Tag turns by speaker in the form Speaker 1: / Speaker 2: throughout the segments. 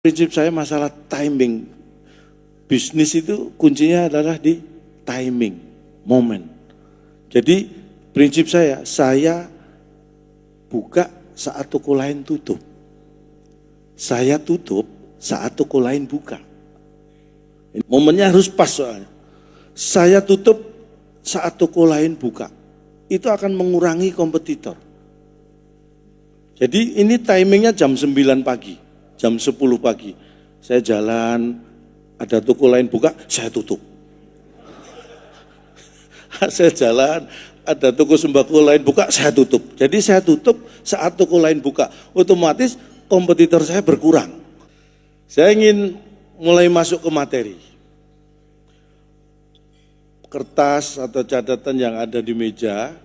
Speaker 1: Prinsip saya masalah timing. Bisnis itu kuncinya adalah di timing, momen. Jadi prinsip saya buka saat toko lain tutup. Saya tutup saat toko lain buka. Momennya harus pas soalnya. Saya tutup saat toko lain buka. Itu akan mengurangi kompetitor. Jadi ini timingnya jam 9 pagi, jam 10 pagi. Saya jalan, ada toko lain buka, saya tutup. Saya jalan, ada toko sembako lain buka, saya tutup. Jadi saya tutup saat toko lain buka. Otomatis kompetitor saya berkurang. Saya ingin mulai masuk ke materi. Kertas atau catatan yang ada di meja,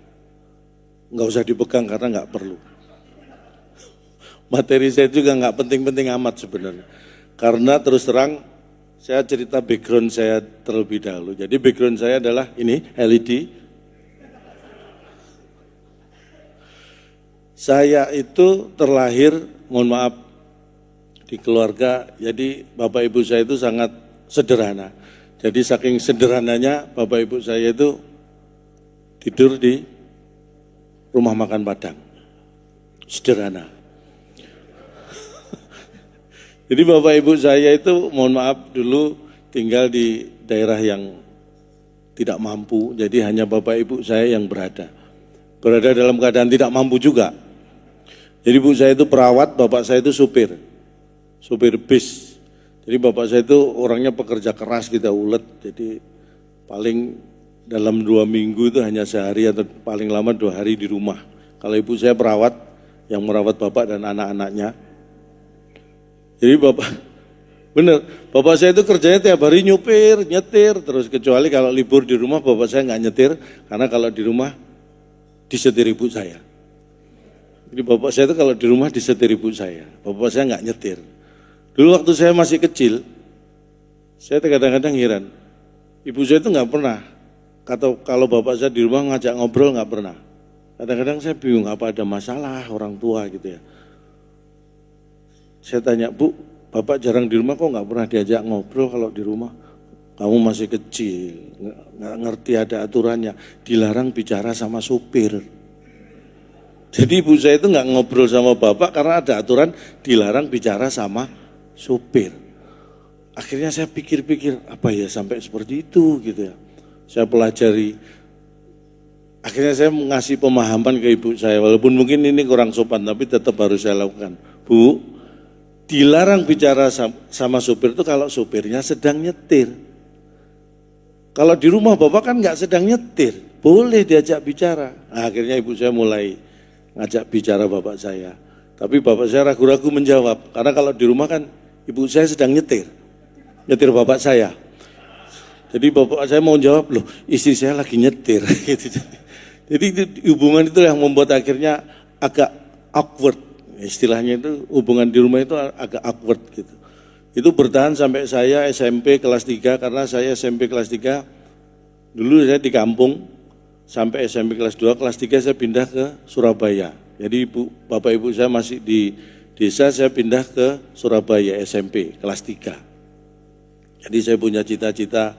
Speaker 1: nggak usah dipegang karena nggak perlu. Materi saya juga nggak penting-penting amat sebenarnya. Karena terus terang, saya cerita background saya terlebih dahulu. Jadi background saya adalah ini, LED. Saya itu terlahir, mohon maaf, di keluarga, jadi bapak ibu saya itu sangat sederhana. Jadi saking sederhananya bapak ibu saya itu tidur di rumah makan Padang. Sederhana. Jadi bapak ibu saya itu mohon maaf dulu tinggal di daerah yang tidak mampu, jadi hanya bapak ibu saya yang berada dalam keadaan tidak mampu juga. Jadi ibu saya itu perawat, bapak saya itu supir bis. Jadi bapak saya itu orangnya pekerja keras kita ulet, jadi paling dalam 2 minggu itu hanya sehari atau paling lama 2 hari di rumah. Kalau ibu saya perawat, yang merawat bapak dan anak-anaknya. Jadi bapak saya itu kerjanya tiap hari nyupir, nyetir, terus kecuali kalau libur di rumah bapak saya nggak nyetir, karena kalau di rumah disetir ibu saya. Jadi bapak saya itu kalau di rumah disetir ibu saya, bapak saya nggak nyetir. Dulu waktu saya masih kecil, saya kadang-kadang heran, ibu saya itu nggak pernah, kalau bapak saya di rumah ngajak ngobrol nggak pernah. Kadang-kadang saya bingung apa ada masalah orang tua gitu ya. Saya tanya, Bu, bapak jarang di rumah kok nggak pernah diajak ngobrol kalau di rumah? Kamu masih kecil, nggak ngerti ada aturannya, dilarang bicara sama supir. Jadi ibu saya itu nggak ngobrol sama bapak karena ada aturan dilarang bicara sama supir. Akhirnya saya pikir-pikir, apa ya sampai seperti itu gitu ya. Saya pelajari. Akhirnya saya ngasih pemahaman ke ibu saya, walaupun mungkin ini kurang sopan, tapi tetap harus saya lakukan. Bu, dilarang bicara sama supir itu kalau supirnya sedang nyetir. Kalau di rumah bapak kan nggak sedang nyetir, boleh diajak bicara. Nah, akhirnya ibu saya mulai ngajak bicara bapak saya. Tapi bapak saya ragu-ragu menjawab, karena kalau di rumah kan ibu saya sedang nyetir bapak saya. Jadi bapak saya mau jawab, loh istri saya lagi nyetir. Jadi hubungan itu yang membuat akhirnya agak awkward. Istilahnya itu hubungan di rumah itu agak awkward gitu. Itu bertahan sampai saya SMP kelas 3, karena saya SMP kelas 3, dulu saya di kampung, sampai SMP kelas 2, kelas 3 saya pindah ke Surabaya. Jadi bapak ibu saya masih di desa, saya pindah ke Surabaya SMP kelas 3. Jadi saya punya cita-cita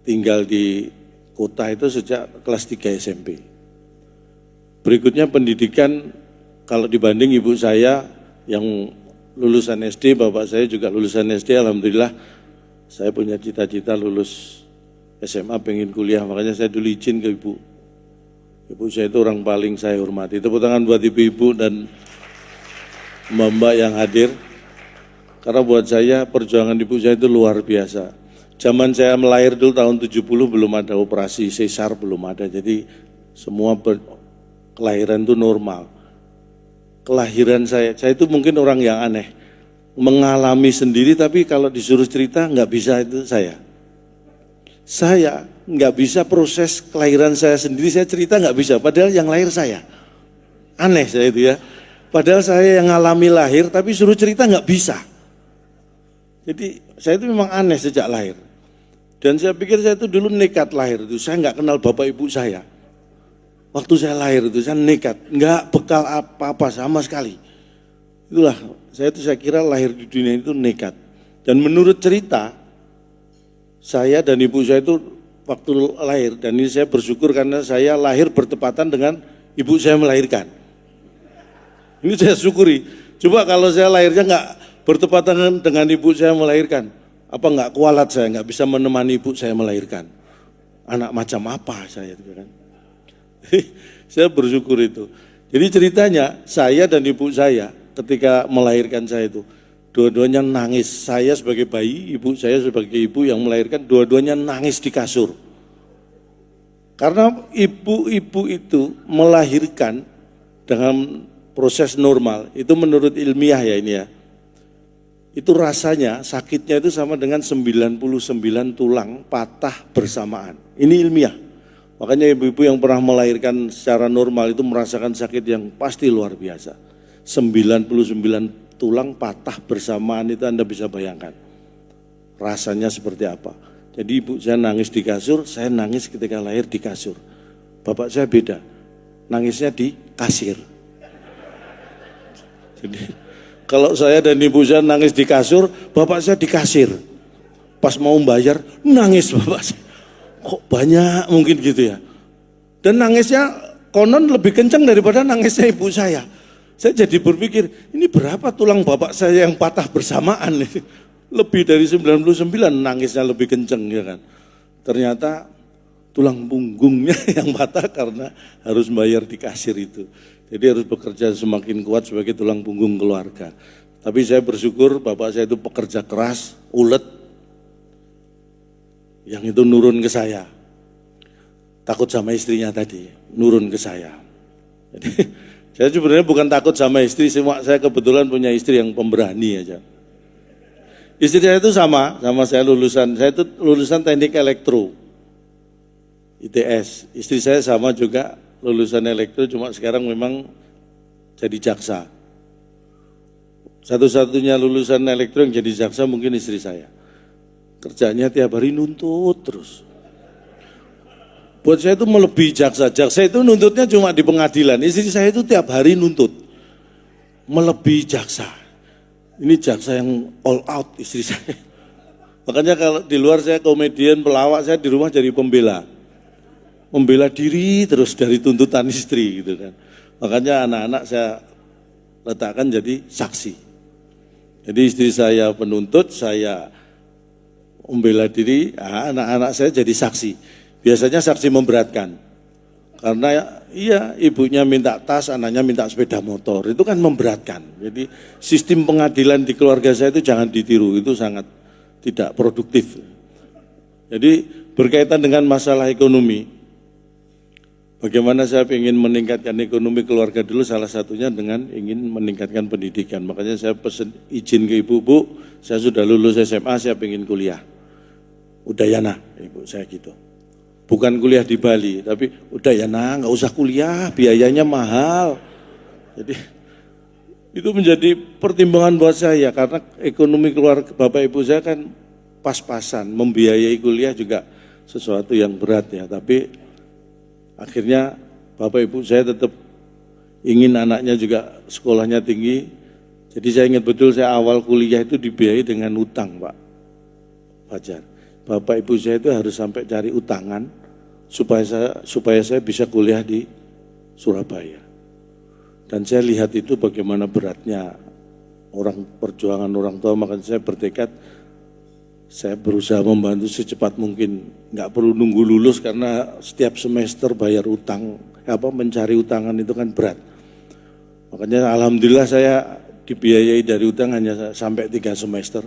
Speaker 1: tinggal di kota itu sejak kelas 3 SMP. Berikutnya pendidikan, kalau dibanding ibu saya yang lulusan SD, bapak saya juga lulusan SD, alhamdulillah saya punya cita-cita lulus SMA, pengen kuliah, makanya saya dulu izin ke ibu. Ibu saya itu orang paling saya hormati. Tepuk tangan buat ibu-ibu dan mbak-mbak yang hadir. Karena buat saya perjuangan ibu saya itu luar biasa. Zaman saya melahir dulu tahun 70 belum ada operasi sesar, belum ada. Jadi semua kelahiran itu normal. Kelahiran saya itu mungkin orang yang aneh. Mengalami sendiri tapi kalau disuruh cerita nggak bisa itu saya. Saya nggak bisa proses kelahiran saya sendiri, saya cerita nggak bisa. Padahal yang lahir saya. Aneh saya itu ya. Padahal saya yang ngalami lahir tapi suruh cerita nggak bisa. Jadi saya itu memang aneh sejak lahir. Dan saya pikir saya itu dulu nekat lahir itu. Saya nggak kenal bapak ibu saya. Waktu saya lahir itu saya nekat, nggak bekal apa-apa sama sekali. Itulah Saya kira lahir di dunia itu nekat. Dan menurut cerita, saya dan ibu saya itu waktu lahir, dan ini saya bersyukur karena saya lahir bertepatan dengan ibu saya melahirkan. Ini saya syukuri. Coba kalau saya lahirnya nggak bertepatan dengan ibu saya melahirkan, apa nggak kualat saya, nggak bisa menemani ibu saya melahirkan. Anak macam apa saya itu kan. Saya bersyukur itu. Jadi ceritanya saya dan ibu saya ketika melahirkan saya itu, dua-duanya nangis. Saya sebagai bayi, ibu saya sebagai ibu yang melahirkan, dua-duanya nangis di kasur. Karena ibu-ibu itu melahirkan dengan proses normal, itu menurut ilmiah ya ini ya. Itu rasanya, sakitnya itu sama dengan 99 tulang patah bersamaan. Ini ilmiah. Makanya ibu-ibu yang pernah melahirkan secara normal itu merasakan sakit yang pasti luar biasa. 99 tulang patah bersamaan itu Anda bisa bayangkan. Rasanya seperti apa. Jadi ibu saya nangis di kasur, saya nangis ketika lahir di kasur. Bapak saya beda, nangisnya di kasir. Jadi kalau saya dan ibu saya nangis di kasur, bapak saya di kasir. Pas mau bayar, nangis bapak saya. Kok banyak mungkin gitu ya. Dan nangisnya konon lebih kencang daripada nangisnya ibu saya. Saya jadi berpikir, ini berapa tulang bapak saya yang patah bersamaan? Lebih dari 99 nangisnya lebih kencang ya kan. Ternyata tulang punggungnya yang patah karena harus bayar di kasir itu. Jadi harus bekerja semakin kuat sebagai tulang punggung keluarga. Tapi saya bersyukur bapak saya itu pekerja keras, ulet. Yang itu nurun ke saya. Takut sama istrinya tadi, nurun ke saya. Jadi saya sebenarnya bukan takut sama istri, saya kebetulan punya istri yang pemberani aja. Istri saya itu sama saya saya itu lulusan teknik elektro, ITS. Istri saya sama juga lulusan elektro, cuma sekarang memang jadi jaksa. Satu-satunya lulusan elektro yang jadi jaksa mungkin istri saya. Kerjanya tiap hari nuntut terus. Buat saya itu melebihi jaksa. Jaksa itu nuntutnya cuma di pengadilan. Istri saya itu tiap hari nuntut. Melebihi jaksa. Ini jaksa yang all out istri saya. Makanya kalau di luar saya komedian, pelawak, saya di rumah jadi pembela. Membela diri terus dari tuntutan istri gitu kan. Makanya anak-anak saya letakkan jadi saksi. Jadi istri saya penuntut, saya membela diri, anak-anak saya jadi saksi. Biasanya saksi memberatkan. Karena iya ibunya minta tas, anaknya minta sepeda motor. Itu kan memberatkan. Jadi sistem pengadilan di keluarga saya itu jangan ditiru, itu sangat tidak produktif. Jadi berkaitan dengan masalah ekonomi, bagaimana saya ingin meningkatkan ekonomi keluarga dulu, salah satunya dengan ingin meningkatkan pendidikan. Makanya saya pesen izin ke ibu, Bu, saya sudah lulus SMA, saya ingin kuliah. Udayana, ibu saya gitu. Bukan kuliah di Bali, tapi Udayana nggak usah kuliah, biayanya mahal. Jadi itu menjadi pertimbangan buat saya, karena ekonomi keluarga bapak ibu saya kan pas-pasan, membiayai kuliah juga sesuatu yang berat ya. Tapi akhirnya bapak ibu saya tetap ingin anaknya juga sekolahnya tinggi. Jadi saya ingat betul saya awal kuliah itu dibiayai dengan utang, Pak Fajar. Bapak ibu saya itu harus sampai cari utangan supaya saya bisa kuliah di Surabaya. Dan saya lihat itu bagaimana beratnya perjuangan orang tua, makanya saya bertekad saya berusaha membantu secepat mungkin. Nggak perlu nunggu lulus karena setiap semester bayar utang, mencari utangan itu kan berat. Makanya alhamdulillah saya dibiayai dari utang hanya sampai 3 semester.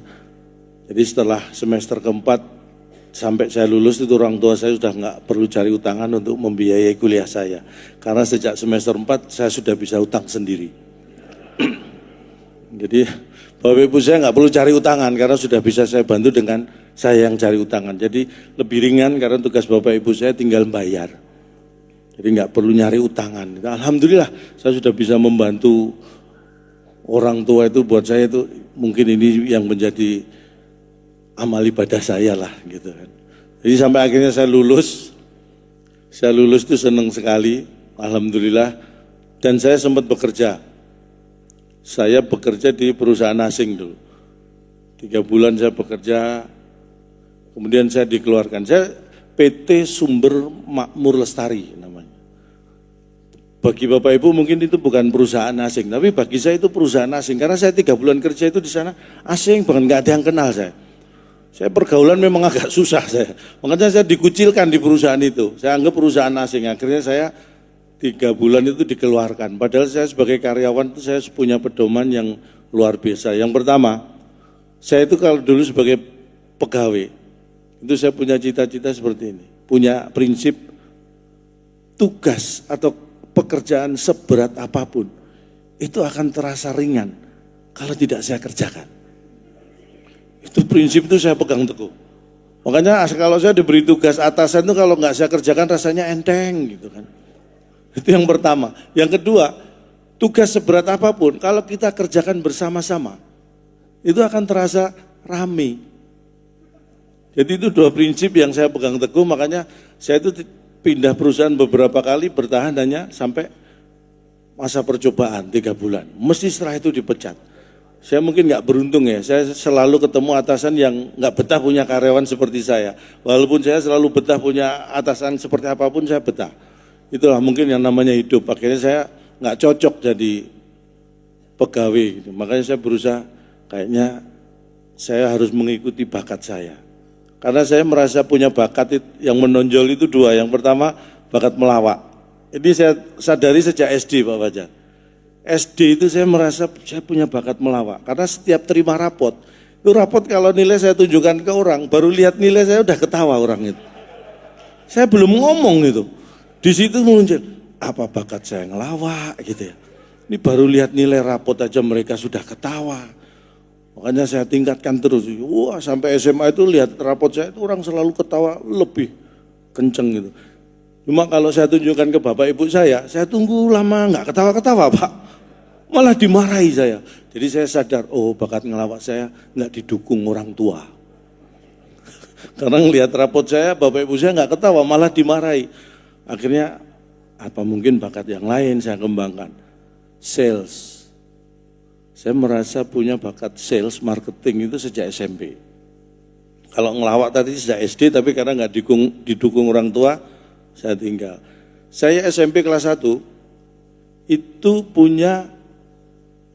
Speaker 1: Jadi setelah semester keempat sampai saya lulus itu orang tua saya sudah nggak perlu cari utangan untuk membiayai kuliah saya. Karena sejak semester 4 saya sudah bisa utang sendiri. Jadi bapak ibu saya nggak perlu cari utangan karena sudah bisa saya bantu dengan saya yang cari utangan. Jadi lebih ringan karena tugas bapak ibu saya tinggal bayar. Jadi nggak perlu nyari utangan. Alhamdulillah saya sudah bisa membantu orang tua itu, buat saya itu mungkin ini yang menjadi amal ibadah saya lah gitu kan. Jadi sampai akhirnya saya lulus itu senang sekali, alhamdulillah. Dan saya sempat bekerja Saya bekerja di perusahaan asing dulu. 3 bulan saya bekerja, kemudian saya dikeluarkan. Saya PT Sumber Makmur Lestari namanya. Bagi Bapak Ibu mungkin itu bukan perusahaan asing, tapi bagi saya itu perusahaan asing. Karena saya 3 bulan kerja itu di sana asing, bahkan nggak ada yang kenal saya. Saya pergaulan memang agak susah saya. Makanya saya dikucilkan di perusahaan itu. Saya anggap perusahaan asing. Akhirnya saya 3 bulan itu dikeluarkan. Padahal saya sebagai karyawan itu saya punya pedoman yang luar biasa. Yang pertama, saya itu kalau dulu sebagai pegawai, itu saya punya cita-cita seperti ini. Punya prinsip tugas atau pekerjaan seberat apapun, itu akan terasa ringan kalau tidak saya kerjakan. Itu prinsip itu saya pegang teguh. Makanya kalau saya diberi tugas atasan itu kalau nggak saya kerjakan rasanya enteng gitu kan. Itu yang pertama. Yang kedua, tugas seberat apapun kalau kita kerjakan bersama-sama, itu akan terasa rame. Jadi itu 2 prinsip yang saya pegang teguh, makanya saya itu pindah perusahaan beberapa kali, bertahan hanya sampai masa percobaan 3 bulan. Mesti setelah itu dipecat. Saya mungkin nggak beruntung ya, saya selalu ketemu atasan yang nggak betah punya karyawan seperti saya. Walaupun saya selalu betah punya atasan seperti apapun, saya betah. Itulah mungkin yang namanya hidup. Akhirnya saya nggak cocok jadi pegawai gitu. Makanya saya berusaha kayaknya saya harus mengikuti bakat saya. Karena saya merasa punya bakat yang menonjol itu 2. Yang pertama bakat melawak. Ini saya sadari sejak SD Pak Fajar. SD itu saya merasa saya punya bakat melawak. Karena setiap terima rapot, itu rapot kalau nilai saya tunjukkan ke orang, baru lihat nilai saya udah ketawa orang itu. Saya belum ngomong itu. Di situ muncul, apa bakat saya ngelawak gitu ya. Ini baru lihat nilai rapot aja mereka sudah ketawa. Makanya saya tingkatkan terus. Wah, sampai SMA itu lihat rapot saya itu orang selalu ketawa lebih kenceng gitu. Cuma kalau saya tunjukkan ke bapak ibu saya tunggu lama nggak ketawa-ketawa Pak. Malah dimarahi saya. Jadi saya sadar, oh bakat ngelawak saya nggak didukung orang tua. Karena ngelihat rapot saya, bapak ibu saya nggak ketawa, malah dimarahi. Akhirnya apa mungkin bakat yang lain saya kembangkan. Sales. Saya merasa punya bakat sales, marketing itu sejak SMP. Kalau ngelawak tadi sejak SD, tapi karena nggak didukung orang tua, saya tinggal. Saya SMP kelas 1, itu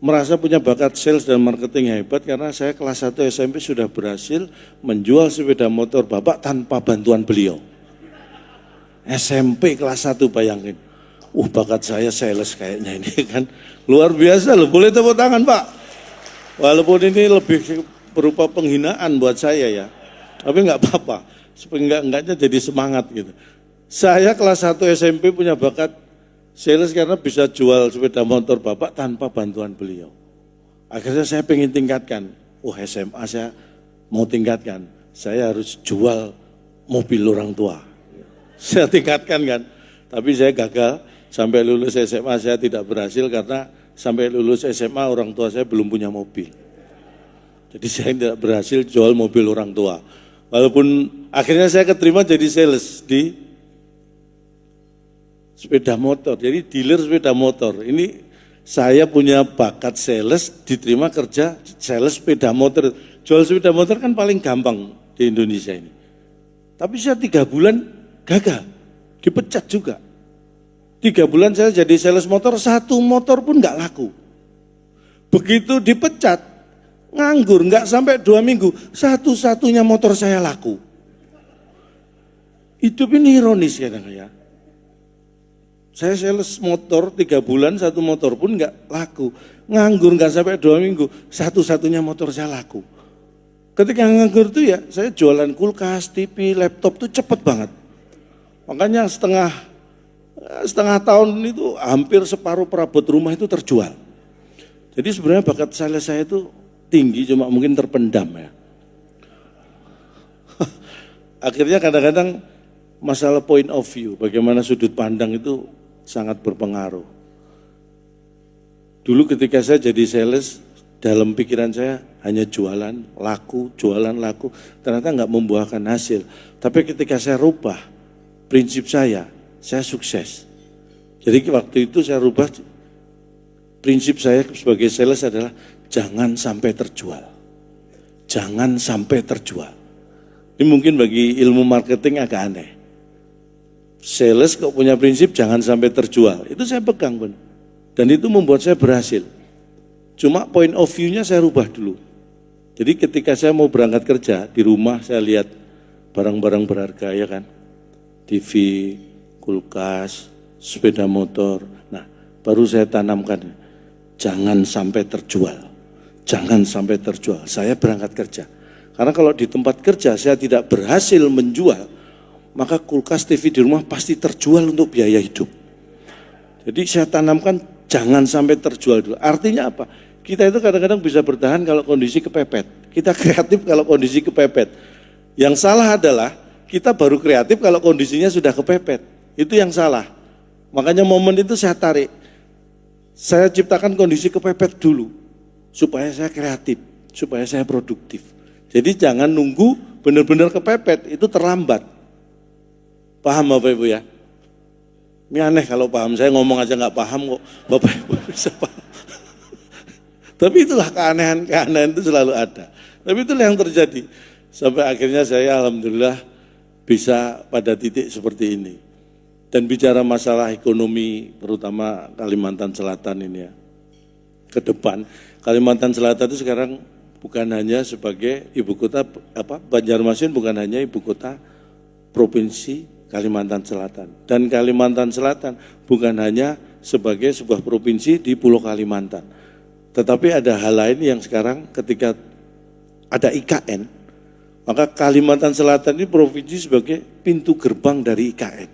Speaker 1: merasa punya bakat sales dan marketing hebat karena saya kelas 1 SMP sudah berhasil menjual sepeda motor bapak tanpa bantuan beliau. SMP kelas 1 bayangin. Bakat saya sales kayaknya ini kan. Luar biasa loh, boleh tepuk tangan Pak. Walaupun ini lebih berupa penghinaan buat saya ya. Tapi enggak apa-apa, enggaknya jadi semangat gitu. Saya kelas 1 SMP punya bakat sales karena bisa jual sepeda motor bapak tanpa bantuan beliau. Akhirnya saya pengen tingkatkan. SMA saya mau tingkatkan. Saya harus jual mobil orang tua. Saya tingkatkan kan. Tapi saya gagal. Sampai lulus SMA saya tidak berhasil karena sampai lulus SMA orang tua saya belum punya mobil. Jadi saya tidak berhasil jual mobil orang tua. Walaupun akhirnya saya keterima jadi sales di sepeda motor, jadi dealer sepeda motor. Ini saya punya bakat sales, diterima kerja sales sepeda motor. Jual sepeda motor kan paling gampang di Indonesia ini. Tapi saya 3 bulan gagal, dipecat juga. 3 bulan saya jadi sales motor, 1 motor pun nggak laku. Begitu dipecat, nganggur, nggak sampai 2 minggu, satu-satunya motor saya laku. Hidup ini ironis kadang-kadang ya. Saya sales motor 3 bulan, 1 motor pun nggak laku. Nganggur nggak sampai 2 minggu, satu-satunya motor saya laku. Ketika nganggur itu ya, saya jualan kulkas, TV, laptop itu cepet banget. Makanya setengah tahun itu hampir separuh perabot rumah itu terjual. Jadi sebenarnya bakat sales saya itu tinggi, cuma mungkin terpendam ya. Akhirnya kadang-kadang masalah point of view, bagaimana sudut pandang itu sangat berpengaruh. Dulu ketika saya jadi sales, dalam pikiran saya hanya jualan, laku, ternyata nggak membuahkan hasil. Tapi ketika saya rubah prinsip saya sukses. Jadi waktu itu saya rubah prinsip saya sebagai sales adalah jangan sampai terjual. Jangan sampai terjual. Ini mungkin bagi ilmu marketing agak aneh. Sales kok punya prinsip jangan sampai terjual. Itu saya pegang, Ben. Dan itu membuat saya berhasil. Cuma point of view-nya saya rubah dulu. Jadi ketika saya mau berangkat kerja, di rumah saya lihat barang-barang berharga, ya kan. TV, kulkas, sepeda motor. Nah, baru saya tanamkan, jangan sampai terjual. Jangan sampai terjual. Saya berangkat kerja. Karena kalau di tempat kerja saya tidak berhasil menjual, maka kulkas TV di rumah pasti terjual untuk biaya hidup. Jadi saya tanamkan jangan sampai terjual dulu. Artinya apa? Kita itu kadang-kadang bisa bertahan kalau kondisi kepepet. Kita kreatif kalau kondisi kepepet. Yang salah adalah kita baru kreatif kalau kondisinya sudah kepepet. Itu yang salah. Makanya momen itu saya tarik. Saya ciptakan kondisi kepepet dulu. Supaya saya kreatif, supaya saya produktif. Jadi jangan nunggu benar-benar kepepet, itu terlambat. Paham Bapak Ibu ya? Ini aneh kalau paham, saya ngomong aja nggak paham kok, Bapak Ibu bisa paham. Tapi itulah keanehan itu selalu ada. Tapi itulah yang terjadi. Sampai akhirnya saya alhamdulillah bisa pada titik seperti ini. Dan bicara masalah ekonomi, terutama Kalimantan Selatan ini ya. Ke depan, Kalimantan Selatan itu sekarang bukan hanya sebagai ibu kota, Banjarmasin bukan hanya ibu kota provinsi Kalimantan Selatan. Dan Kalimantan Selatan bukan hanya sebagai sebuah provinsi di Pulau Kalimantan. Tetapi ada hal lain yang sekarang ketika ada IKN, maka Kalimantan Selatan ini provinsi sebagai pintu gerbang dari IKN.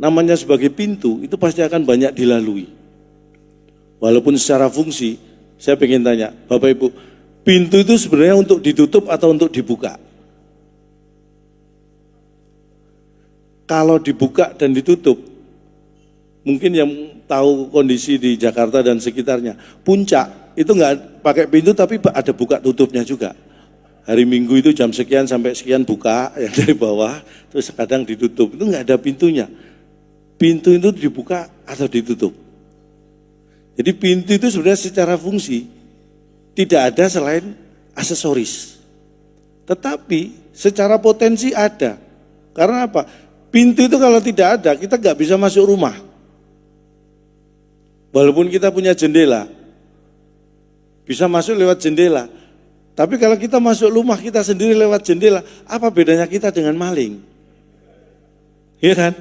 Speaker 1: Namanya sebagai pintu, itu pasti akan banyak dilalui. Walaupun secara fungsi, saya pengen tanya, Bapak Ibu, pintu itu sebenarnya untuk ditutup atau untuk dibuka? Kalau dibuka dan ditutup, mungkin yang tahu kondisi di Jakarta dan sekitarnya, puncak itu nggak pakai pintu tapi ada buka tutupnya juga. Hari Minggu itu jam sekian sampai sekian buka, yang dari bawah, terus kadang ditutup, itu nggak ada pintunya. Pintu itu dibuka atau ditutup. Jadi pintu itu sebenarnya secara fungsi tidak ada selain aksesoris. Tetapi secara potensi ada. Karena apa? Pintu itu kalau tidak ada, kita nggak bisa masuk rumah. Walaupun kita punya jendela, bisa masuk lewat jendela. Tapi kalau kita masuk rumah kita sendiri lewat jendela, apa bedanya kita dengan maling? Iya kan?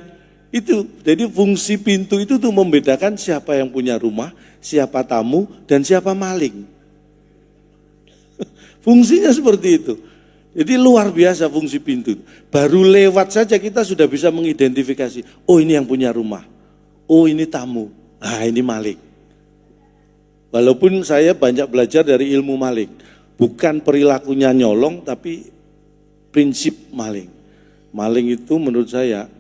Speaker 1: Itu, jadi fungsi pintu itu tuh membedakan siapa yang punya rumah, siapa tamu, dan siapa maling. Fungsinya seperti itu. Jadi luar biasa fungsi pintu. Baru lewat saja kita sudah bisa mengidentifikasi, oh ini yang punya rumah, oh ini tamu, ah ini maling. Walaupun saya banyak belajar dari ilmu maling, bukan perilakunya nyolong, tapi prinsip maling. Maling itu menurut saya,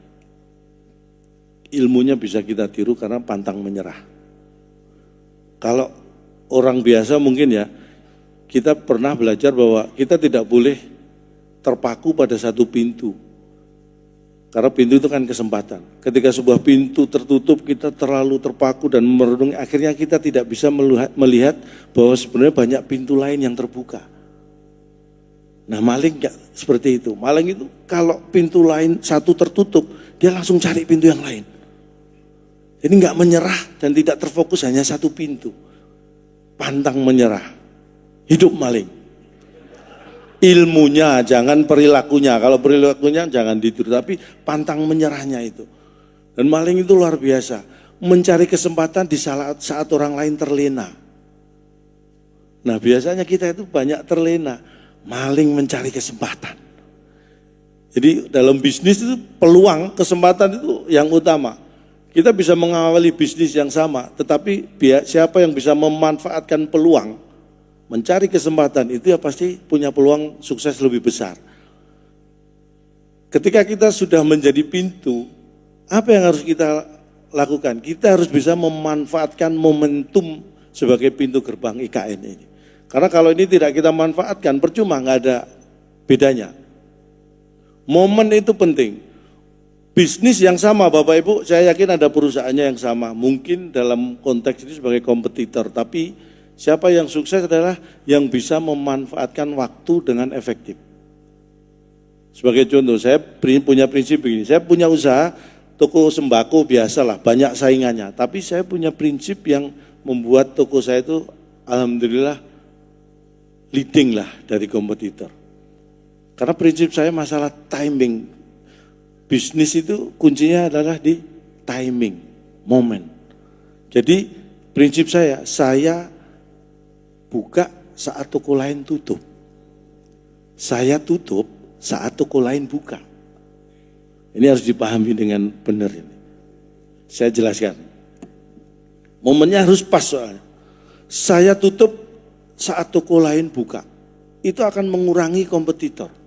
Speaker 1: ilmunya bisa kita tiru karena pantang menyerah. Kalau orang biasa mungkin ya, kita pernah belajar bahwa kita tidak boleh terpaku pada satu pintu. Karena pintu itu kan kesempatan. Ketika sebuah pintu tertutup, kita terlalu terpaku dan merenungi, akhirnya kita tidak bisa melihat bahwa sebenarnya banyak pintu lain yang terbuka. Nah maling enggak seperti itu. Maling itu kalau pintu lain satu tertutup, dia langsung cari pintu yang lain. Jadi enggak menyerah dan tidak terfokus hanya satu pintu. Pantang menyerah. Hidup maling. Ilmunya, jangan perilakunya. Kalau perilakunya jangan ditiru, tapi pantang menyerahnya itu. Dan maling itu luar biasa. Mencari kesempatan di saat orang lain terlena. Nah biasanya kita itu banyak terlena. Maling mencari kesempatan. Jadi dalam bisnis itu peluang, kesempatan itu yang utama. Kita bisa mengawali bisnis yang sama, tetapi siapa yang bisa memanfaatkan peluang, mencari kesempatan, itu ya pasti punya peluang sukses lebih besar. Ketika kita sudah menjadi pintu, apa yang harus kita lakukan? Kita harus bisa memanfaatkan momentum sebagai pintu gerbang IKN ini. Karena kalau ini tidak kita manfaatkan, percuma, nggak ada bedanya. Momen itu penting. bisnis yang sama Bapak Ibu, saya yakin ada perusahaannya yang sama. Mungkin dalam konteks ini sebagai kompetitor, tapi siapa yang sukses adalah yang bisa memanfaatkan waktu dengan efektif. Sebagai contoh, saya punya prinsip begini, saya punya usaha toko sembako biasalah, banyak saingannya. Tapi saya punya prinsip yang membuat toko saya itu alhamdulillah leading lah dari kompetitor. Karena prinsip saya masalah timing. Bisnis itu kuncinya adalah di timing, momen. Jadi prinsip saya buka saat toko lain tutup. Saya tutup saat toko lain buka. Ini harus dipahami dengan benar ini. Saya jelaskan. Momennya harus pas soalnya. Saya tutup saat toko lain buka. Itu akan mengurangi kompetitor.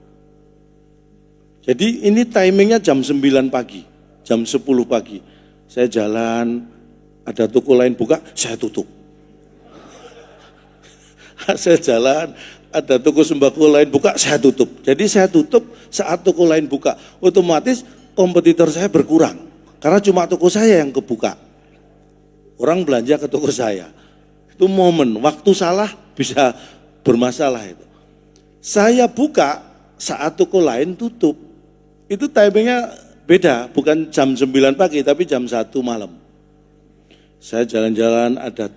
Speaker 1: Jadi ini timingnya jam 9 pagi, jam 10 pagi. Saya jalan, ada toko lain buka, saya tutup. Saya jalan, ada toko sembako lain buka, saya tutup. Jadi saya tutup saat toko lain buka. Otomatis kompetitor saya berkurang. Karena cuma toko saya yang kebuka. Orang belanja ke toko saya. Itu momen, waktu salah bisa bermasalah itu. Saya buka saat toko lain tutup. Itu timingnya beda, bukan jam 9 pagi tapi jam 1 malam. Saya jalan-jalan ada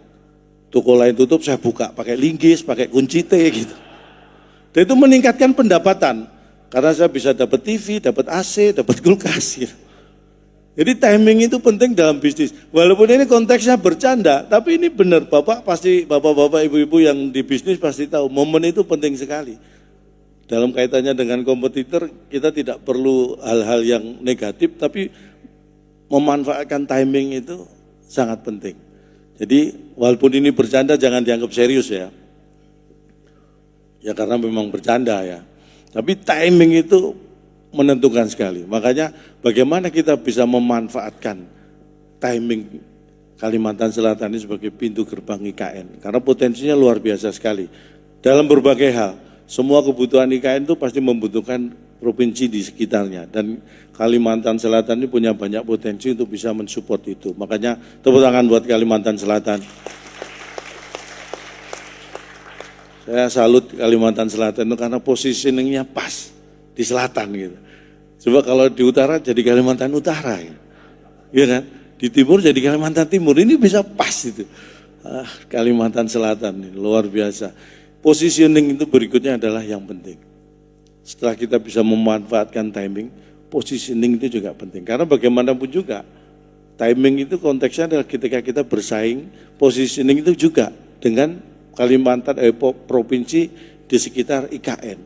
Speaker 1: toko lain tutup, saya buka pakai linggis, pakai kunci T gitu. Dan itu meningkatkan pendapatan. Karena saya bisa dapat TV, dapat AC, dapat kulkas gitu. Jadi timing itu penting dalam bisnis. Walaupun ini konteksnya bercanda, tapi ini benar. Bapak-bapak, ibu-ibu yang di bisnis pasti tahu, momen itu penting sekali. Dalam kaitannya dengan kompetitor, kita tidak perlu hal-hal yang negatif, tapi memanfaatkan timing itu sangat penting. Jadi walaupun ini bercanda jangan dianggap serius ya. Ya karena memang bercanda ya. Tapi timing itu menentukan sekali. Makanya bagaimana kita bisa memanfaatkan timing Kalimantan Selatan ini sebagai pintu gerbang IKN. Karena potensinya luar biasa sekali. Dalam berbagai hal. Semua kebutuhan IKN itu pasti membutuhkan provinsi di sekitarnya. Dan Kalimantan Selatan ini punya banyak potensi untuk bisa mensupport itu. Makanya tepuk tangan buat Kalimantan Selatan. Saya salut Kalimantan Selatan itu karena positioningnya pas di selatan gitu. Coba kalau di utara jadi Kalimantan Utara ya. Iya kan? Di timur jadi Kalimantan Timur. Ini bisa pas itu. Kalimantan Selatan ini luar biasa. Positioning itu berikutnya adalah yang penting. Setelah kita bisa memanfaatkan timing, positioning itu juga penting. Karena bagaimanapun juga, timing itu konteksnya adalah ketika kita bersaing, positioning itu juga dengan Kalimantan, provinsi di sekitar IKN.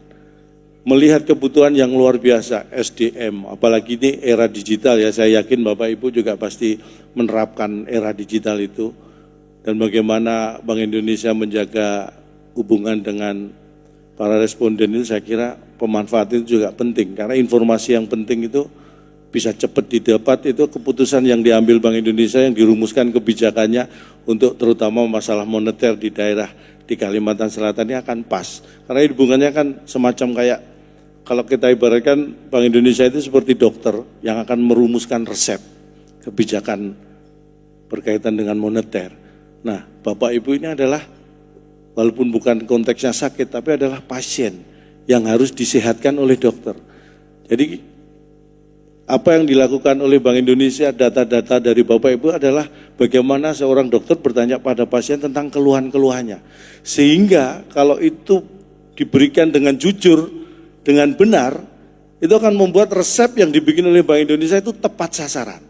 Speaker 1: Melihat kebutuhan yang luar biasa, SDM, apalagi ini era digital ya, saya yakin Bapak Ibu juga pasti menerapkan era digital itu. Dan bagaimana Bank Indonesia menjaga hubungan dengan para responden itu, saya kira pemanfaatan itu juga penting. Karena informasi yang penting itu bisa cepat didapat, itu keputusan yang diambil Bank Indonesia yang dirumuskan kebijakannya untuk terutama masalah moneter di daerah di Kalimantan Selatan ini akan pas. Karena hubungannya kan semacam kayak, kalau kita ibaratkan Bank Indonesia itu seperti dokter yang akan merumuskan resep kebijakan berkaitan dengan moneter. Nah, Bapak Ibu ini adalah walaupun bukan konteksnya sakit, tapi adalah pasien yang harus disehatkan oleh dokter. Jadi apa yang dilakukan oleh Bank Indonesia, data-data dari Bapak Ibu adalah bagaimana seorang dokter bertanya pada pasien tentang keluhan-keluhannya. Sehingga kalau itu diberikan dengan jujur, dengan benar, itu akan membuat resep yang dibikin oleh Bank Indonesia itu tepat sasaran.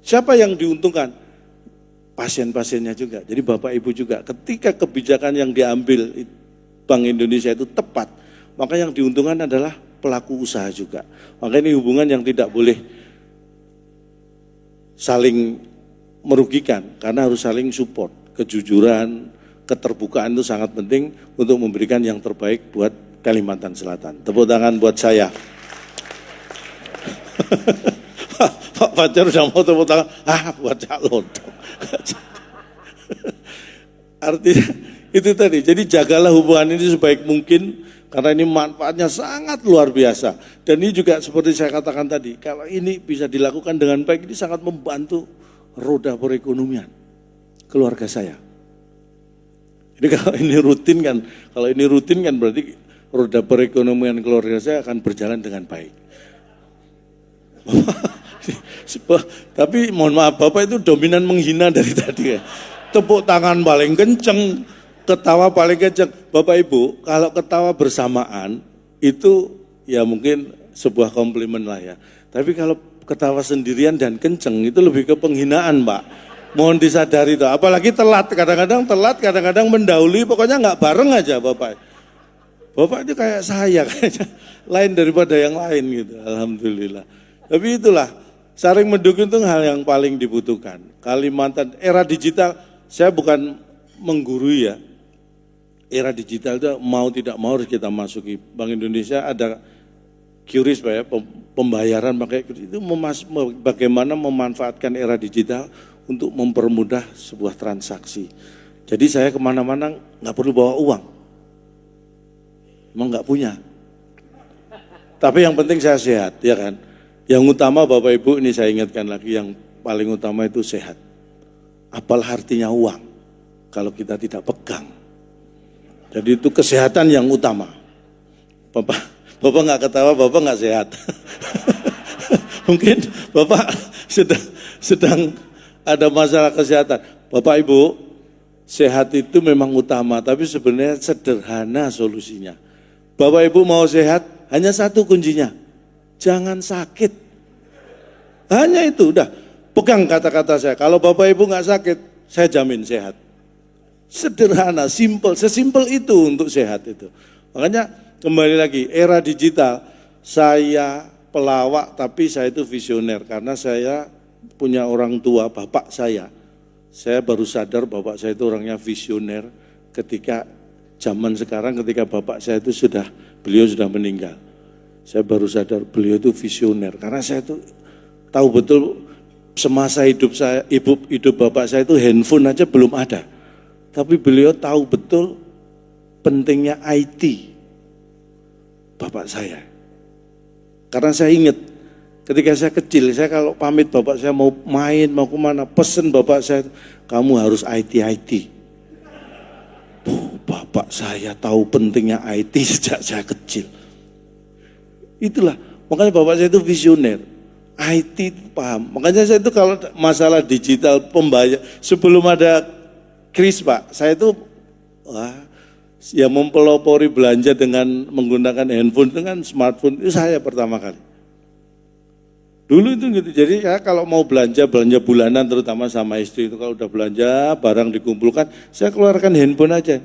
Speaker 1: Siapa yang diuntungkan? Pasien-pasiennya juga. Jadi Bapak Ibu juga, ketika kebijakan yang diambil Bank Indonesia itu tepat, maka yang diuntungkan adalah pelaku usaha juga. Maka ini hubungan yang tidak boleh saling merugikan, karena harus saling support. Kejujuran, keterbukaan itu sangat penting untuk memberikan yang terbaik buat Kalimantan Selatan. Tepuk tangan buat saya. Pak Fajar udah mau tepuk tangan, buat calon. Artinya Itu tadi, jadi jagalah hubungan ini sebaik mungkin karena ini manfaatnya sangat luar biasa. Dan ini juga seperti saya katakan tadi, kalau ini bisa dilakukan dengan baik, ini sangat membantu roda perekonomian keluarga saya. Jadi kalau ini rutin kan berarti roda perekonomian keluarga saya akan berjalan dengan baik. Tapi mohon maaf, Bapak itu dominan menghina dari tadi ya. Tepuk tangan paling kenceng, ketawa paling kenceng. Bapak Ibu, kalau ketawa bersamaan itu ya mungkin sebuah komplimen lah ya. Tapi kalau ketawa sendirian dan kenceng itu lebih ke penghinaan, Pak. Mohon disadari itu. Apalagi telat, kadang-kadang mendahului, pokoknya nggak bareng aja Bapak. Bapak itu kayak saya, kayaknya lain daripada yang lain gitu. Alhamdulillah. Tapi itulah, saling mendukung itu hal yang paling dibutuhkan. Kalimantan, era digital, saya bukan menggurui ya. Era digital itu mau tidak mau harus kita masuki. Bank Indonesia ada QRIS Pak ya, pembayaran pakai QRIS itu bagaimana memanfaatkan era digital untuk mempermudah sebuah transaksi. Jadi saya kemana-mana nggak perlu bawa uang. Emang nggak punya. Tapi yang penting saya sehat, ya kan. Yang utama Bapak Ibu ini saya ingatkan lagi, yang paling utama itu sehat. Apalah artinya uang kalau kita tidak pegang. Jadi itu kesehatan yang utama. Bapak nggak ketawa, Bapak nggak sehat. Mungkin Bapak sedang ada masalah kesehatan. Bapak Ibu, sehat itu memang utama, tapi sebenarnya sederhana solusinya. Bapak Ibu mau sehat, hanya satu kuncinya, jangan sakit. Hanya itu, udah. Pegang kata-kata saya, kalau Bapak Ibu nggak sakit, saya jamin sehat. Sederhana, simple, sesimpel itu untuk sehat itu. Makanya kembali lagi, era digital, saya pelawak tapi saya itu visioner. Karena saya punya orang tua, bapak saya baru sadar bapak saya itu orangnya visioner ketika zaman sekarang, ketika bapak saya itu beliau sudah meninggal. Saya baru sadar beliau itu visioner, karena saya itu tahu betul semasa hidup bapak saya itu handphone aja belum ada. Tapi beliau tahu betul pentingnya IT bapak saya. Karena saya ingat ketika saya kecil, saya kalau pamit bapak saya mau main, mau kemana, pesen bapak saya, kamu harus IT. Bapak saya tahu pentingnya IT sejak saya kecil. Itulah, makanya bapak saya itu visioner. IT itu paham. Makanya saya itu kalau masalah digital pembayar, sebelum ada kris Pak, saya itu ya mempelopori belanja dengan menggunakan handphone, dengan smartphone, itu saya pertama kali. Dulu itu gitu, jadi ya kalau mau belanja bulanan terutama sama istri itu, kalau udah belanja barang dikumpulkan, saya keluarkan handphone aja.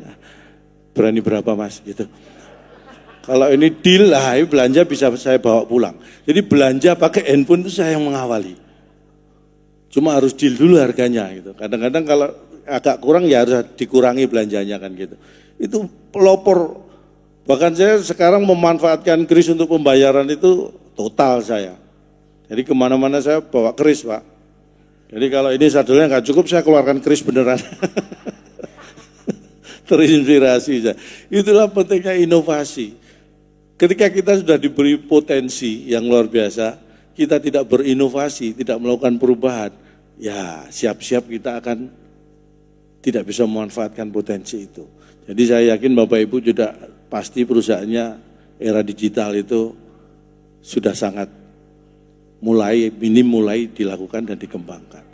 Speaker 1: Berani berapa Mas gitu. Kalau ini deal lah, belanja bisa saya bawa pulang. Jadi belanja pakai handphone itu saya yang mengawali. Cuma harus deal dulu harganya gitu. Kadang-kadang kalau agak kurang ya harus dikurangi belanjanya kan gitu. Itu pelopor. Bahkan saya sekarang memanfaatkan kris untuk pembayaran itu total saya. Jadi kemana-mana saya bawa kris Pak. Jadi kalau ini saldonya nggak cukup, saya keluarkan kris beneran. Terinspirasi saya. Itulah pentingnya inovasi. Ketika kita sudah diberi potensi yang luar biasa, kita tidak berinovasi, tidak melakukan perubahan, ya siap-siap kita akan tidak bisa memanfaatkan potensi itu. Jadi saya yakin Bapak Ibu juga pasti perusahaannya era digital itu sudah sangat mulai dilakukan dan dikembangkan.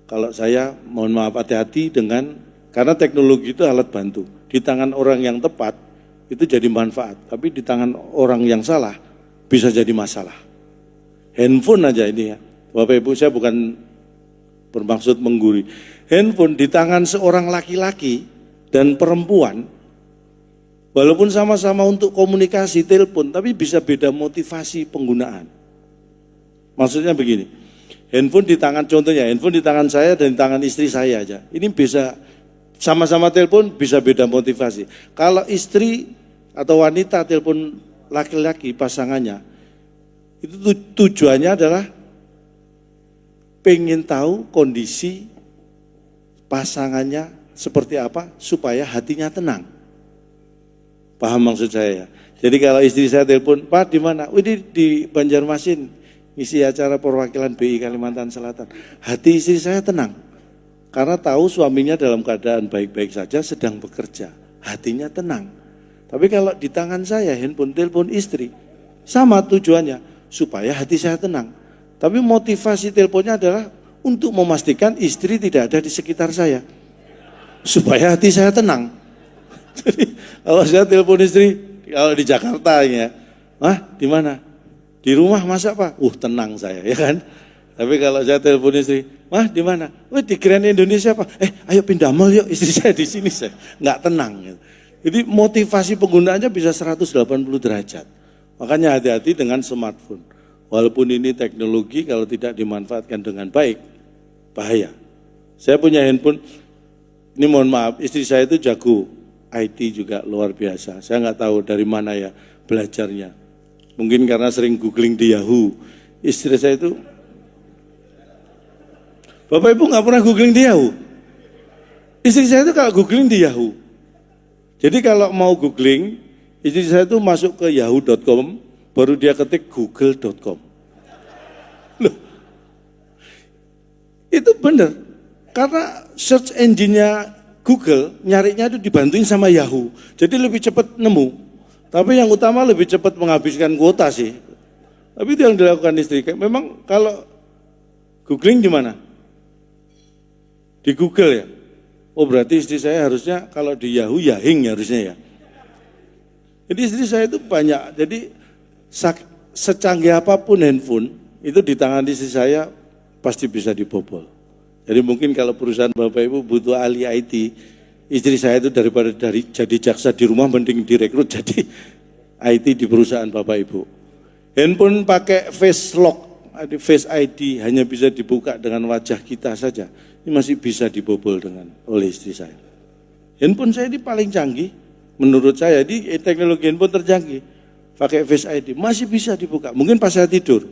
Speaker 1: Kalau saya mohon maaf hati-hati karena teknologi itu alat bantu. Di tangan orang yang tepat itu jadi manfaat, tapi di tangan orang yang salah bisa jadi masalah. Handphone aja ini ya, Bapak Ibu, saya bukan bermaksud menggurui. Handphone di tangan seorang laki-laki dan perempuan, walaupun sama-sama untuk komunikasi telepon, tapi bisa beda motivasi penggunaan. Maksudnya begini, handphone di tangan saya dan di tangan istri saya aja. Ini bisa sama-sama telepon, bisa beda motivasi. Kalau istri atau wanita telepon laki-laki pasangannya, itu tujuannya adalah pengen tahu kondisi pasangannya seperti apa? Supaya hatinya tenang. Paham maksud saya ya? Jadi kalau istri saya telepon, Pak di mana? Di Banjarmasin, ngisi acara perwakilan BI Kalimantan Selatan. Hati istri saya tenang, karena tahu suaminya dalam keadaan baik-baik saja sedang bekerja. Hatinya tenang. Tapi kalau di tangan saya handphone telepon istri, sama tujuannya, supaya hati saya tenang. Tapi motivasi teleponnya adalah untuk memastikan istri tidak ada di sekitar saya, supaya hati saya tenang. Jadi kalau saya telepon istri, kalau di Jakarta ya, di mana? Di rumah masak Pak? Tenang saya ya kan. Tapi kalau saya telepon istri, di mana? Di Grand Indonesia Pak. Ayo pindah mall yuk, istri saya di sini, saya nggak tenang. Gitu. Jadi motivasi penggunaannya bisa 180 derajat. Makanya hati-hati dengan smartphone. Walaupun ini teknologi, kalau tidak dimanfaatkan dengan baik, bahaya. Saya punya handphone, ini mohon maaf, istri saya itu jago IT juga luar biasa. Saya nggak tahu dari mana ya belajarnya. Mungkin karena sering googling di Yahoo. Istri saya itu, Bapak Ibu nggak pernah googling di Yahoo? Istri saya itu kalau googling di Yahoo. Jadi kalau mau googling, istri saya itu masuk ke yahoo.com, baru dia ketik google.com. Loh, itu benar. Karena search engine-nya Google, nyarinya itu dibantuin sama Yahoo. Jadi lebih cepat nemu. Tapi yang utama lebih cepat menghabiskan kuota sih. Tapi itu yang dilakukan istri. Memang kalau googling di mana? Di Google ya? Oh berarti istri saya harusnya kalau di Yahoo, Yahing harusnya ya. Jadi istri saya itu banyak, jadi secanggih apapun handphone, itu di tangan istri saya pasti bisa dibobol. Jadi mungkin kalau perusahaan Bapak Ibu butuh ahli IT, istri saya itu daripada jadi jaksa di rumah, mending direkrut jadi IT di perusahaan Bapak Ibu. Handphone pakai face lock, face ID hanya bisa dibuka dengan wajah kita saja. Ini masih bisa dibobol oleh istri saya. Handphone saya ini paling canggih, menurut saya di teknologi handphone tercanggih. Pakai face ID masih bisa dibuka. Mungkin pas saya tidur,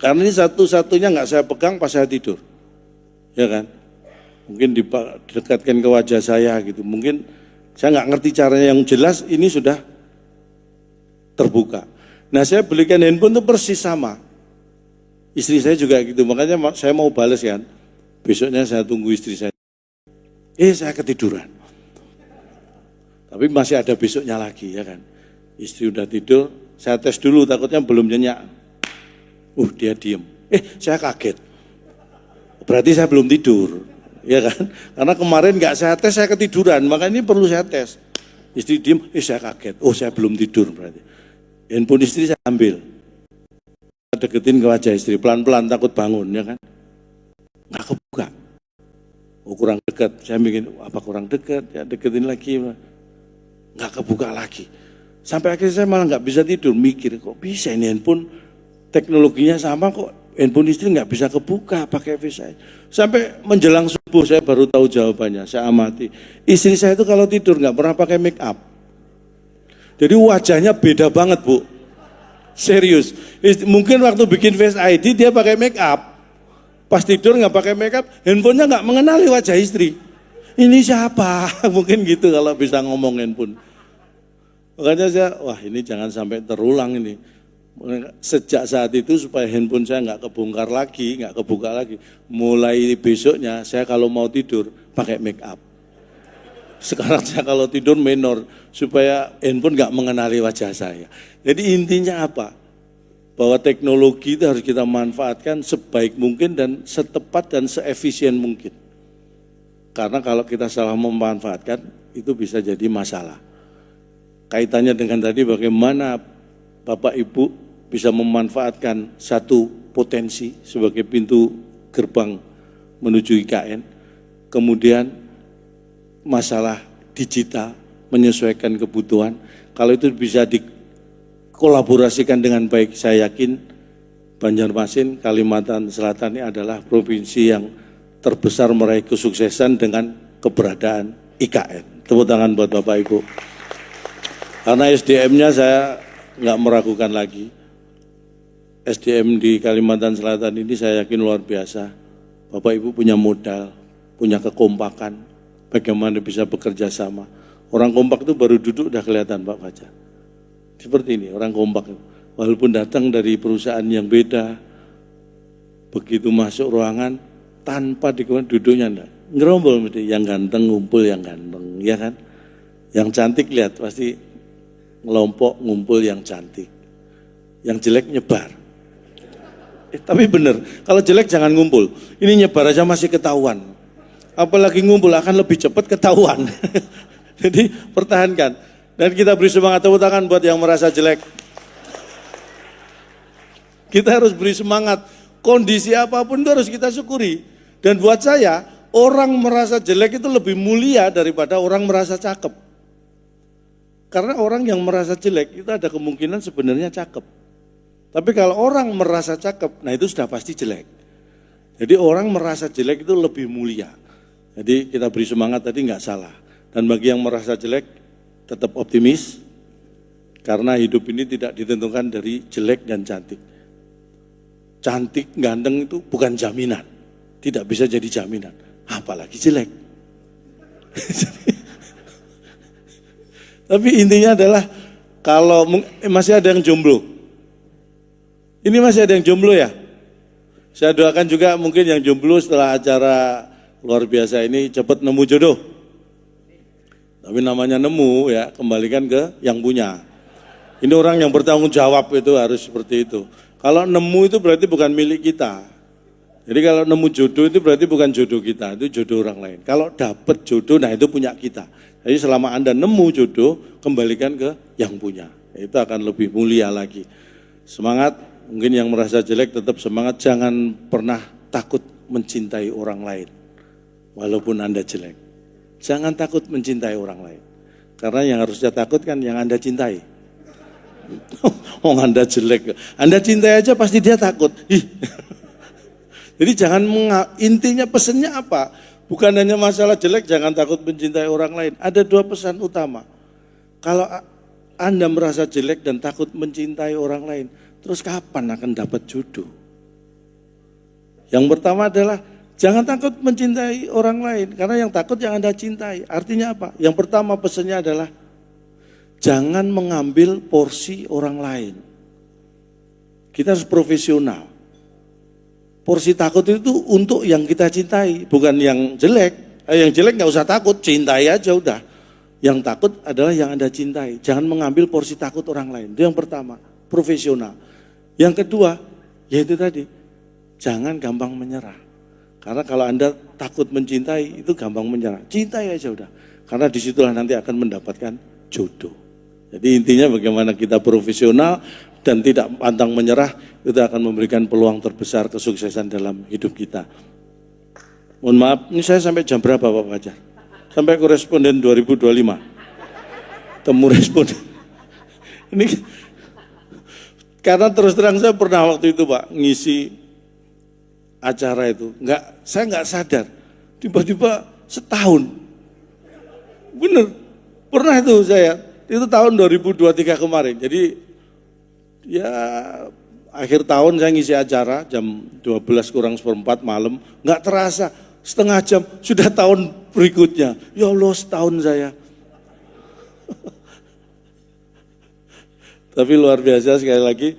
Speaker 1: karena ini satu-satunya nggak saya pegang pas saya tidur, ya kan? Mungkin didekatkan ke wajah saya gitu. Mungkin saya nggak ngerti caranya yang jelas. Ini sudah terbuka. Nah saya belikan handphone itu persis sama. Istri saya juga gitu. Makanya saya mau balas kan. Besoknya saya tunggu istri saya. Saya ketiduran. Tapi masih ada besoknya lagi ya kan. Istri udah tidur, saya tes dulu takutnya belum nyenyak. Dia diem. Saya kaget. Berarti saya belum tidur. Ya kan? Karena kemarin nggak saya tes, saya ketiduran. Makanya ini perlu saya tes. Istri diem, saya kaget. Saya belum tidur berarti. Handphone istri saya ambil. Saya deketin ke wajah istri, pelan-pelan takut bangun ya kan. Nggak kebuka. Kurang dekat. Saya bikin apa kurang dekat? Ya deketin lagi. Nggak kebuka lagi. Sampai akhirnya saya malah nggak bisa tidur. Mikir kok bisa ini handphone teknologinya sama kok. Handphone istri nggak bisa kebuka pakai Face ID. Sampai menjelang subuh saya baru tahu jawabannya. Saya amati. Istri saya itu kalau tidur nggak pernah pakai make up. Jadi wajahnya beda banget Bu. Serius. Mungkin waktu bikin Face ID dia pakai make up. Pas tidur nggak pakai makeup, handphonenya nggak mengenali wajah istri. Ini siapa? Mungkin gitu kalau bisa ngomong handphone. Makanya saya, ini jangan sampai terulang ini. Sejak saat itu supaya handphone saya nggak kebongkar lagi, nggak kebuka lagi. Mulai besoknya saya kalau mau tidur pakai makeup. Sekarang saya kalau tidur menor supaya handphone nggak mengenali wajah saya. Jadi intinya apa? Bahwa teknologi itu harus kita manfaatkan sebaik mungkin dan setepat dan seefisien mungkin. Karena kalau kita salah memanfaatkan, itu bisa jadi masalah. Kaitannya dengan tadi bagaimana Bapak Ibu bisa memanfaatkan satu potensi sebagai pintu gerbang menuju IKN. Kemudian masalah digital, menyesuaikan kebutuhan. Kalau itu bisa kolaborasikan dengan baik, saya yakin Banjarmasin, Kalimantan Selatan ini adalah provinsi yang terbesar meraih kesuksesan dengan keberadaan IKN. Tepuk tangan buat Bapak Ibu. Karena SDM-nya saya nggak meragukan lagi. SDM di Kalimantan Selatan ini saya yakin luar biasa. Bapak Ibu punya modal, punya kekompakan, bagaimana bisa bekerja sama. Orang kompak itu baru duduk udah kelihatan Pak Fajar. Seperti ini orang kompak itu. Walaupun datang dari perusahaan yang beda, begitu masuk ruangan tanpa duduknya enggak. Ngerombol mesti, yang ganteng ngumpul yang ganteng, ya kan? Yang cantik lihat pasti ngelompok ngumpul yang cantik. Yang jelek nyebar. Tapi benar, kalau jelek jangan ngumpul. Ini nyebar aja masih ketahuan. Apalagi ngumpul akan lebih cepat ketahuan. Jadi pertahankan. Dan kita beri semangat, tepuk tangan buat yang merasa jelek. Kita harus beri semangat, kondisi apapun itu harus kita syukuri. Dan buat saya, orang merasa jelek itu lebih mulia daripada orang merasa cakep. Karena orang yang merasa jelek itu ada kemungkinan sebenarnya cakep. Tapi kalau orang merasa cakep, nah itu sudah pasti jelek. Jadi orang merasa jelek itu lebih mulia. Jadi kita beri semangat tadi nggak salah. Dan bagi yang merasa jelek, tetap optimis. Karena hidup ini tidak ditentukan dari jelek dan cantik. Cantik, ganteng itu bukan jaminan. Tidak bisa jadi jaminan. Apalagi jelek. Tapi intinya adalah kalau masih ada yang jomblo. Ini masih ada yang jomblo ya? Saya doakan juga mungkin yang jomblo setelah acara luar biasa ini cepat nemu jodoh. Tapi namanya nemu ya, kembalikan ke yang punya. Ini orang yang bertanggung jawab itu harus seperti itu. Kalau nemu itu berarti bukan milik kita. Jadi kalau nemu jodoh itu berarti bukan jodoh kita, itu jodoh orang lain. Kalau dapat jodoh, nah itu punya kita. Jadi selama Anda nemu jodoh, kembalikan ke yang punya. Itu akan lebih mulia lagi. Semangat, mungkin yang merasa jelek tetap semangat, jangan pernah takut mencintai orang lain. Walaupun Anda jelek. Jangan takut mencintai orang lain. Karena yang harusnya takut kan yang Anda cintai. Oh Anda jelek, Anda cintai aja pasti dia takut. Jadi jangan intinya pesannya apa? Bukan hanya masalah jelek, jangan takut mencintai orang lain. Ada dua pesan utama. Kalau Anda merasa jelek dan takut mencintai orang lain, terus kapan akan dapat jodoh? Yang pertama adalah jangan takut mencintai orang lain, karena yang takut yang Anda cintai. Artinya apa? Yang pertama pesannya adalah jangan mengambil porsi orang lain. Kita harus profesional. Porsi takut itu untuk yang kita cintai, bukan yang jelek. Yang jelek nggak usah takut, cintai aja udah. Yang takut adalah yang Anda cintai. Jangan mengambil porsi takut orang lain. Itu yang pertama, profesional. Yang kedua, yaitu tadi, jangan gampang menyerah. Karena kalau Anda takut mencintai, itu gampang menyerah. Cintai aja udah. Karena disitulah nanti akan mendapatkan jodoh. Jadi intinya bagaimana kita profesional dan tidak pantang menyerah, itu akan memberikan peluang terbesar kesuksesan dalam hidup kita. Mohon maaf, ini saya sampai jam berapa Pak Fajar? Sampai koresponden 2025. Temu responden. Ini karena terus terang saya pernah waktu itu Pak ngisi acara itu, saya nggak sadar, tiba-tiba setahun. Bener, pernah itu saya. Itu tahun 2023 kemarin. Jadi ya akhir tahun saya ngisi acara jam 12 kurang seperempat malam. Nggak terasa setengah jam sudah tahun berikutnya. Ya Allah setahun saya. Tapi luar biasa sekali lagi.